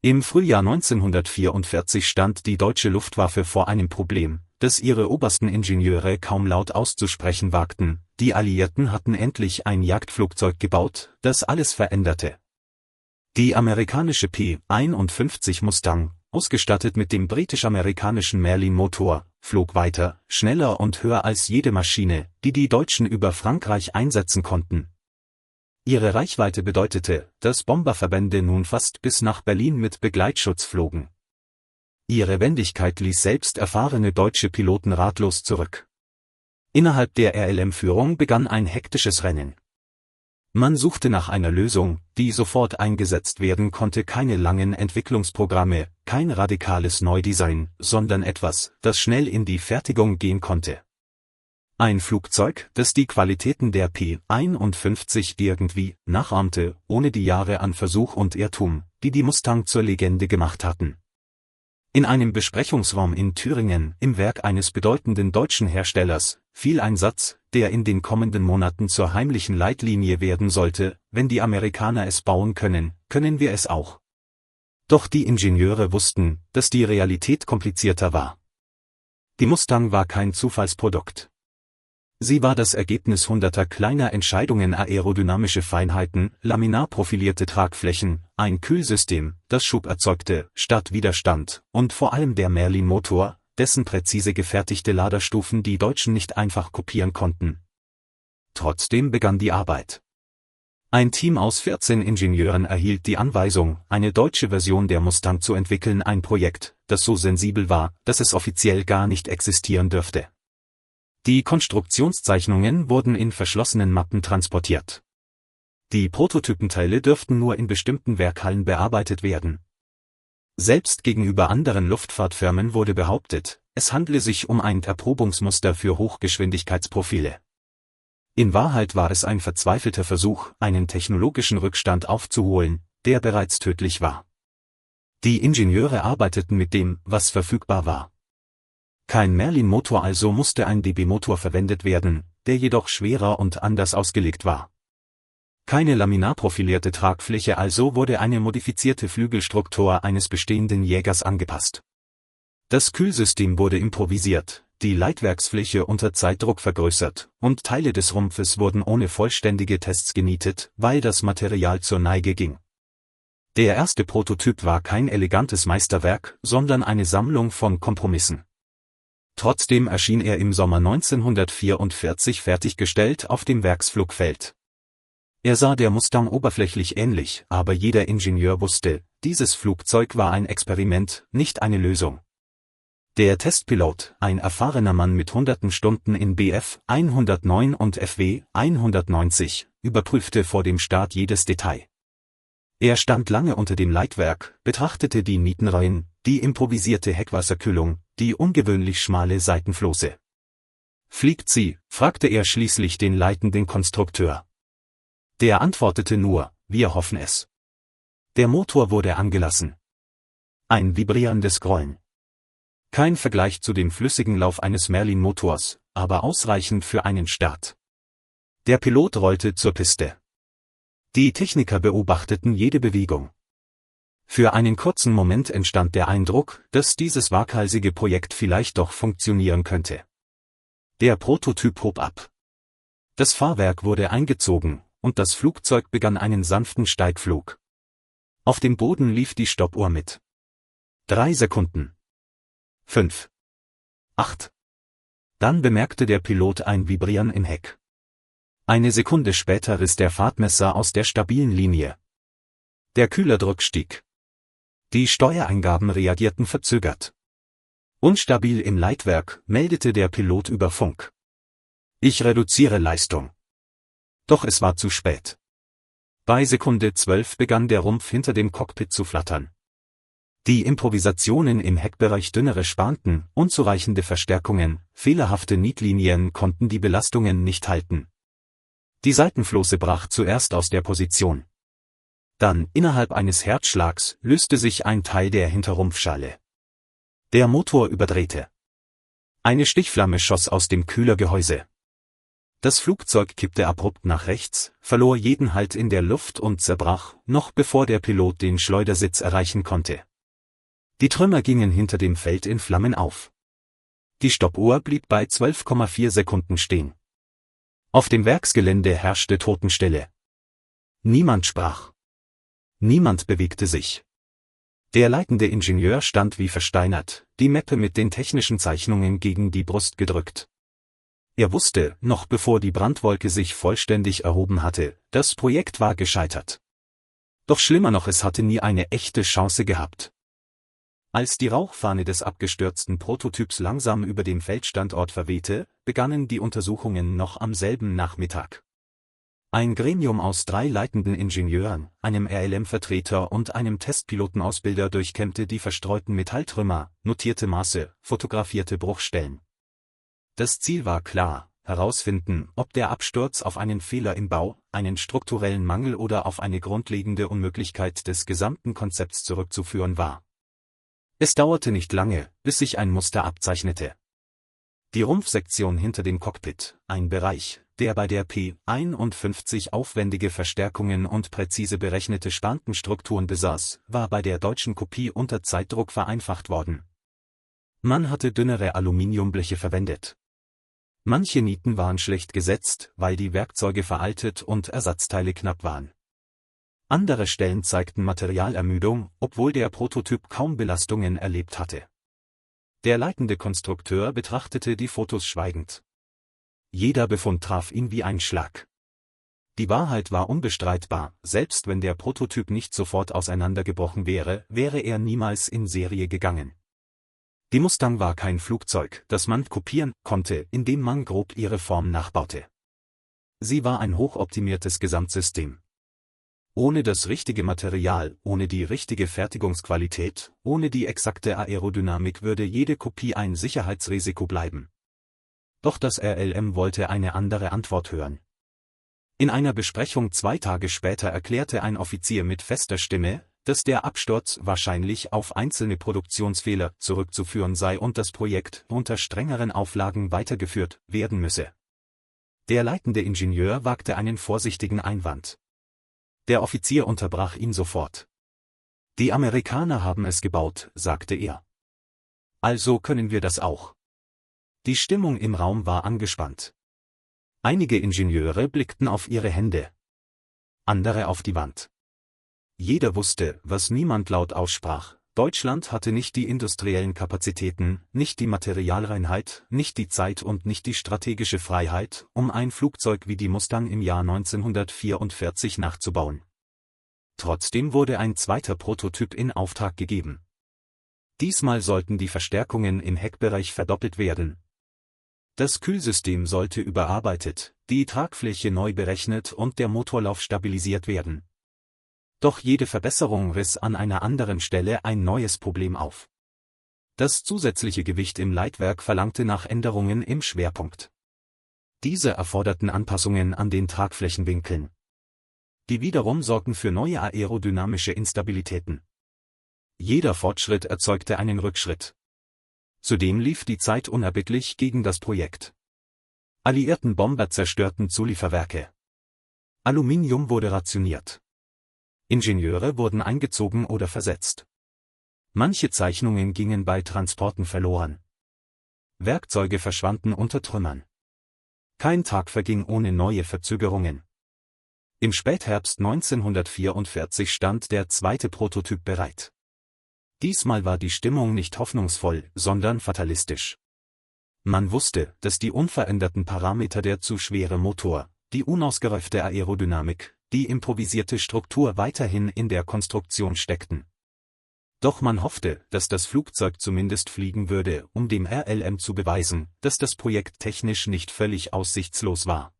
Im Frühjahr 1944 stand die deutsche Luftwaffe vor einem Problem, das ihre obersten Ingenieure kaum laut auszusprechen wagten. Die Alliierten hatten endlich ein Jagdflugzeug gebaut, das alles veränderte. Die amerikanische P-51 Mustang, ausgestattet mit dem britisch-amerikanischen Merlin-Motor, flog weiter, schneller und höher als jede Maschine, die die Deutschen über Frankreich einsetzen konnten. Ihre Reichweite bedeutete, dass Bomberverbände nun fast bis nach Berlin mit Begleitschutz flogen. Ihre Wendigkeit ließ selbst erfahrene deutsche Piloten ratlos zurück. Innerhalb der RLM-Führung begann ein hektisches Rennen. Man suchte nach einer Lösung, die sofort eingesetzt werden konnte, keine langen Entwicklungsprogramme, kein radikales Neudesign, sondern etwas, das schnell in die Fertigung gehen konnte. Ein Flugzeug, das die Qualitäten der P-51 irgendwie nachahmte, ohne die Jahre an Versuch und Irrtum, die die Mustang zur Legende gemacht hatten. In einem Besprechungsraum in Thüringen, im Werk eines bedeutenden deutschen Herstellers, fiel ein Satz, der in den kommenden Monaten zur heimlichen Leitlinie werden sollte: Wenn die Amerikaner es bauen können, können wir es auch. Doch die Ingenieure wussten, dass die Realität komplizierter war. Die Mustang war kein Zufallsprodukt. Sie war das Ergebnis hunderter kleiner Entscheidungen: aerodynamische Feinheiten, laminarprofilierte Tragflächen, ein Kühlsystem, das Schub erzeugte, statt Widerstand, und vor allem der Merlin-Motor, dessen präzise gefertigte Laderstufen die Deutschen nicht einfach kopieren konnten. Trotzdem begann die Arbeit. Ein Team aus 14 Ingenieuren erhielt die Anweisung, eine deutsche Version der Mustang zu entwickeln, ein Projekt, das so sensibel war, dass es offiziell gar nicht existieren dürfte. Die Konstruktionszeichnungen wurden in verschlossenen Mappen transportiert. Die Prototypenteile dürften nur in bestimmten Werkhallen bearbeitet werden. Selbst gegenüber anderen Luftfahrtfirmen wurde behauptet, es handle sich um ein Erprobungsmuster für Hochgeschwindigkeitsprofile. In Wahrheit war es ein verzweifelter Versuch, einen technologischen Rückstand aufzuholen, der bereits tödlich war. Die Ingenieure arbeiteten mit dem, was verfügbar war. Kein Merlin-Motor, also musste ein DB-Motor verwendet werden, der jedoch schwerer und anders ausgelegt war. Keine laminarprofilierte Tragfläche, also wurde eine modifizierte Flügelstruktur eines bestehenden Jägers angepasst. Das Kühlsystem wurde improvisiert, die Leitwerksfläche unter Zeitdruck vergrößert, und Teile des Rumpfes wurden ohne vollständige Tests genietet, weil das Material zur Neige ging. Der erste Prototyp war kein elegantes Meisterwerk, sondern eine Sammlung von Kompromissen. Trotzdem erschien er im Sommer 1944 fertiggestellt auf dem Werksflugfeld. Er sah der Mustang oberflächlich ähnlich, aber jeder Ingenieur wusste, dieses Flugzeug war ein Experiment, nicht eine Lösung. Der Testpilot, ein erfahrener Mann mit hunderten Stunden in Bf 109 und Fw 190, überprüfte vor dem Start jedes Detail. Er stand lange unter dem Leitwerk, betrachtete die Nietenreihen, die improvisierte Heckwasserkühlung, die ungewöhnlich schmale Seitenflosse. »Fliegt sie?« fragte er schließlich den leitenden Konstrukteur. Der antwortete nur, »Wir hoffen es.« Der Motor wurde angelassen. Ein vibrierendes Grollen. Kein Vergleich zu dem flüssigen Lauf eines Merlin-Motors, aber ausreichend für einen Start. Der Pilot rollte zur Piste. Die Techniker beobachteten jede Bewegung. Für einen kurzen Moment entstand der Eindruck, dass dieses waghalsige Projekt vielleicht doch funktionieren könnte. Der Prototyp hob ab. Das Fahrwerk wurde eingezogen, und das Flugzeug begann einen sanften Steigflug. Auf dem Boden lief die Stoppuhr mit. 3 Sekunden. 5. 8. Dann bemerkte der Pilot ein Vibrieren im Heck. Eine Sekunde später riss der Fahrtmesser aus der stabilen Linie. Der Kühlerdruck stieg. Die Steuereingaben reagierten verzögert. Unstabil im Leitwerk, meldete der Pilot über Funk. Ich reduziere Leistung. Doch es war zu spät. Bei Sekunde 12 begann der Rumpf hinter dem Cockpit zu flattern. Die Improvisationen im Heckbereich, dünnere Spanten, unzureichende Verstärkungen, fehlerhafte Nietlinien konnten die Belastungen nicht halten. Die Seitenflosse brach zuerst aus der Position. Dann, innerhalb eines Herzschlags, löste sich ein Teil der Hinterrumpfschale. Der Motor überdrehte. Eine Stichflamme schoss aus dem Kühlergehäuse. Das Flugzeug kippte abrupt nach rechts, verlor jeden Halt in der Luft und zerbrach, noch bevor der Pilot den Schleudersitz erreichen konnte. Die Trümmer gingen hinter dem Feld in Flammen auf. Die Stoppuhr blieb bei 12,4 Sekunden stehen. Auf dem Werksgelände herrschte Totenstille. Niemand sprach. Niemand bewegte sich. Der leitende Ingenieur stand wie versteinert, die Mappe mit den technischen Zeichnungen gegen die Brust gedrückt. Er wusste, noch bevor die Brandwolke sich vollständig erhoben hatte, das Projekt war gescheitert. Doch schlimmer noch, es hatte nie eine echte Chance gehabt. Als die Rauchfahne des abgestürzten Prototyps langsam über dem Feldstandort verwehte, begannen die Untersuchungen noch am selben Nachmittag. Ein Gremium aus 3 leitenden Ingenieuren, einem RLM-Vertreter und einem Testpilotenausbilder durchkämmte die verstreuten Metalltrümmer, notierte Maße, fotografierte Bruchstellen. Das Ziel war klar: herausfinden, ob der Absturz auf einen Fehler im Bau, einen strukturellen Mangel oder auf eine grundlegende Unmöglichkeit des gesamten Konzepts zurückzuführen war. Es dauerte nicht lange, bis sich ein Muster abzeichnete. Die Rumpfsektion hinter dem Cockpit, ein Bereich, der bei der P-51 aufwendige Verstärkungen und präzise berechnete Spantenstrukturen besaß, war bei der deutschen Kopie unter Zeitdruck vereinfacht worden. Man hatte dünnere Aluminiumbleche verwendet. Manche Nieten waren schlecht gesetzt, weil die Werkzeuge veraltet und Ersatzteile knapp waren. Andere Stellen zeigten Materialermüdung, obwohl der Prototyp kaum Belastungen erlebt hatte. Der leitende Konstrukteur betrachtete die Fotos schweigend. Jeder Befund traf ihn wie ein Schlag. Die Wahrheit war unbestreitbar: selbst wenn der Prototyp nicht sofort auseinandergebrochen wäre, wäre er niemals in Serie gegangen. Die Mustang war kein Flugzeug, das man kopieren konnte, indem man grob ihre Form nachbaute. Sie war ein hochoptimiertes Gesamtsystem. Ohne das richtige Material, ohne die richtige Fertigungsqualität, ohne die exakte Aerodynamik würde jede Kopie ein Sicherheitsrisiko bleiben. Doch das RLM wollte eine andere Antwort hören. In einer Besprechung 2 Tage später erklärte ein Offizier mit fester Stimme, dass der Absturz wahrscheinlich auf einzelne Produktionsfehler zurückzuführen sei und das Projekt unter strengeren Auflagen weitergeführt werden müsse. Der leitende Ingenieur wagte einen vorsichtigen Einwand. Der Offizier unterbrach ihn sofort. Die Amerikaner haben es gebaut, sagte er. Also können wir das auch. Die Stimmung im Raum war angespannt. Einige Ingenieure blickten auf ihre Hände. Andere auf die Wand. Jeder wusste, was niemand laut aussprach: Deutschland hatte nicht die industriellen Kapazitäten, nicht die Materialreinheit, nicht die Zeit und nicht die strategische Freiheit, um ein Flugzeug wie die Mustang im Jahr 1944 nachzubauen. Trotzdem wurde ein zweiter Prototyp in Auftrag gegeben. Diesmal sollten die Verstärkungen im Heckbereich verdoppelt werden. Das Kühlsystem sollte überarbeitet, die Tragfläche neu berechnet und der Motorlauf stabilisiert werden. Doch jede Verbesserung riss an einer anderen Stelle ein neues Problem auf. Das zusätzliche Gewicht im Leitwerk verlangte nach Änderungen im Schwerpunkt. Diese erforderten Anpassungen an den Tragflächenwinkeln. Die wiederum sorgten für neue aerodynamische Instabilitäten. Jeder Fortschritt erzeugte einen Rückschritt. Zudem lief die Zeit unerbittlich gegen das Projekt. Alliierten Bomber zerstörten Zulieferwerke. Aluminium wurde rationiert. Ingenieure wurden eingezogen oder versetzt. Manche Zeichnungen gingen bei Transporten verloren. Werkzeuge verschwanden unter Trümmern. Kein Tag verging ohne neue Verzögerungen. Im Spätherbst 1944 stand der zweite Prototyp bereit. Diesmal war die Stimmung nicht hoffnungsvoll, sondern fatalistisch. Man wusste, dass die unveränderten Parameter, der zu schwere Motor, die unausgereifte Aerodynamik, die improvisierte Struktur weiterhin in der Konstruktion steckten. Doch man hoffte, dass das Flugzeug zumindest fliegen würde, um dem RLM zu beweisen, dass das Projekt technisch nicht völlig aussichtslos war.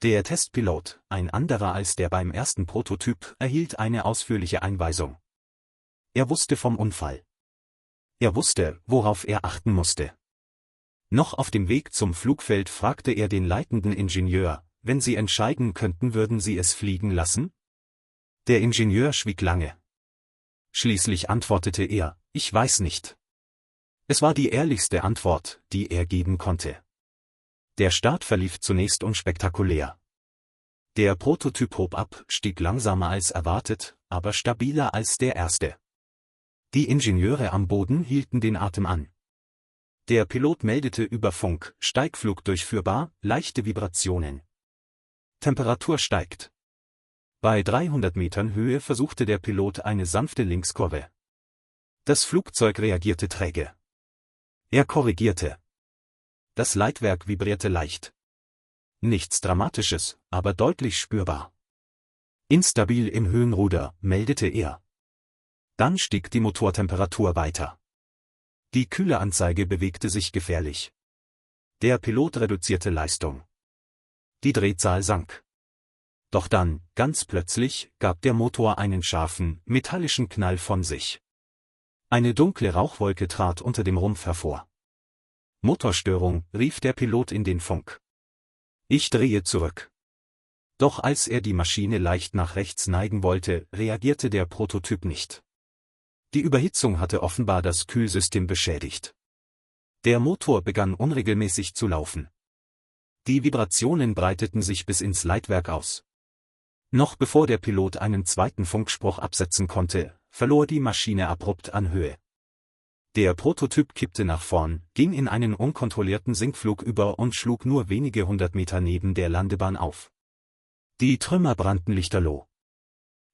Der Testpilot, ein anderer als der beim ersten Prototyp, erhielt eine ausführliche Einweisung. Er wusste vom Unfall. Er wusste, worauf er achten musste. Noch auf dem Weg zum Flugfeld fragte er den leitenden Ingenieur: Wenn Sie entscheiden könnten, würden Sie es fliegen lassen? Der Ingenieur schwieg lange. Schließlich antwortete er: Ich weiß nicht. Es war die ehrlichste Antwort, die er geben konnte. Der Start verlief zunächst unspektakulär. Der Prototyp hob ab, stieg langsamer als erwartet, aber stabiler als der erste. Die Ingenieure am Boden hielten den Atem an. Der Pilot meldete über Funk: Steigflug durchführbar, leichte Vibrationen. Temperatur steigt. Bei 300 Metern Höhe versuchte der Pilot eine sanfte Linkskurve. Das Flugzeug reagierte träge. Er korrigierte. Das Leitwerk vibrierte leicht. Nichts Dramatisches, aber deutlich spürbar. Instabil im Höhenruder, meldete er. Dann stieg die Motortemperatur weiter. Die Kühleanzeige bewegte sich gefährlich. Der Pilot reduzierte Leistung. Die Drehzahl sank. Doch dann, ganz plötzlich, gab der Motor einen scharfen, metallischen Knall von sich. Eine dunkle Rauchwolke trat unter dem Rumpf hervor. Motorstörung, rief der Pilot in den Funk. Ich drehe zurück. Doch als er die Maschine leicht nach rechts neigen wollte, reagierte der Prototyp nicht. Die Überhitzung hatte offenbar das Kühlsystem beschädigt. Der Motor begann unregelmäßig zu laufen. Die Vibrationen breiteten sich bis ins Leitwerk aus. Noch bevor der Pilot einen zweiten Funkspruch absetzen konnte, verlor die Maschine abrupt an Höhe. Der Prototyp kippte nach vorn, ging in einen unkontrollierten Sinkflug über und schlug nur wenige 100 Meter neben der Landebahn auf. Die Trümmer brannten lichterloh.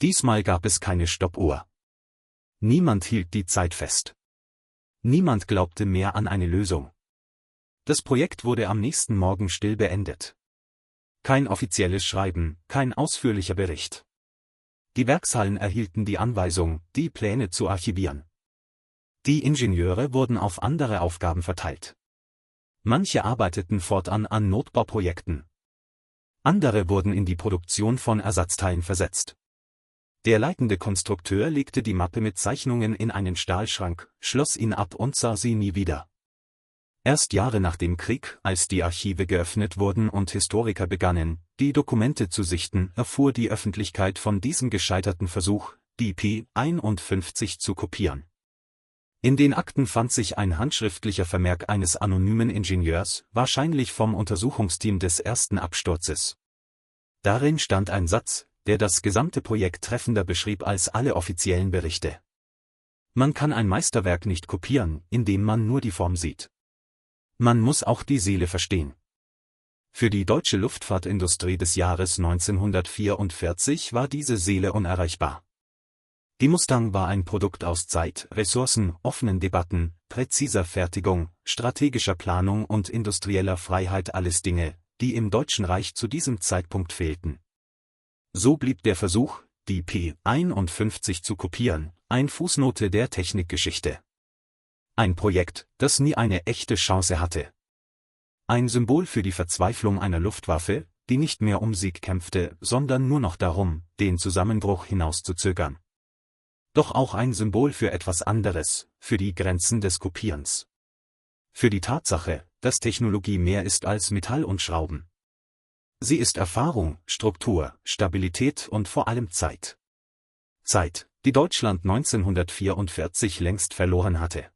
Diesmal gab es keine Stoppuhr. Niemand hielt die Zeit fest. Niemand glaubte mehr an eine Lösung. Das Projekt wurde am nächsten Morgen still beendet. Kein offizielles Schreiben, kein ausführlicher Bericht. Die Werkshallen erhielten die Anweisung, die Pläne zu archivieren. Die Ingenieure wurden auf andere Aufgaben verteilt. Manche arbeiteten fortan an Notbauprojekten. Andere wurden in die Produktion von Ersatzteilen versetzt. Der leitende Konstrukteur legte die Mappe mit Zeichnungen in einen Stahlschrank, schloss ihn ab und sah sie nie wieder. Erst Jahre nach dem Krieg, als die Archive geöffnet wurden und Historiker begannen, die Dokumente zu sichten, erfuhr die Öffentlichkeit von diesem gescheiterten Versuch, die P-51 zu kopieren. In den Akten fand sich ein handschriftlicher Vermerk eines anonymen Ingenieurs, wahrscheinlich vom Untersuchungsteam des ersten Absturzes. Darin stand ein Satz, der das gesamte Projekt treffender beschrieb als alle offiziellen Berichte. Man kann ein Meisterwerk nicht kopieren, indem man nur die Form sieht. Man muss auch die Seele verstehen. Für die deutsche Luftfahrtindustrie des Jahres 1944 war diese Seele unerreichbar. Die Mustang war ein Produkt aus Zeit, Ressourcen, offenen Debatten, präziser Fertigung, strategischer Planung und industrieller Freiheit, alles Dinge, die im Deutschen Reich zu diesem Zeitpunkt fehlten. So blieb der Versuch, die P-51 zu kopieren, eine Fußnote der Technikgeschichte. Ein Projekt, das nie eine echte Chance hatte. Ein Symbol für die Verzweiflung einer Luftwaffe, die nicht mehr um Sieg kämpfte, sondern nur noch darum, den Zusammenbruch hinauszuzögern. Doch auch ein Symbol für etwas anderes, für die Grenzen des Kopierens. Für die Tatsache, dass Technologie mehr ist als Metall und Schrauben. Sie ist Erfahrung, Struktur, Stabilität und vor allem Zeit. Zeit, die Deutschland 1944 längst verloren hatte.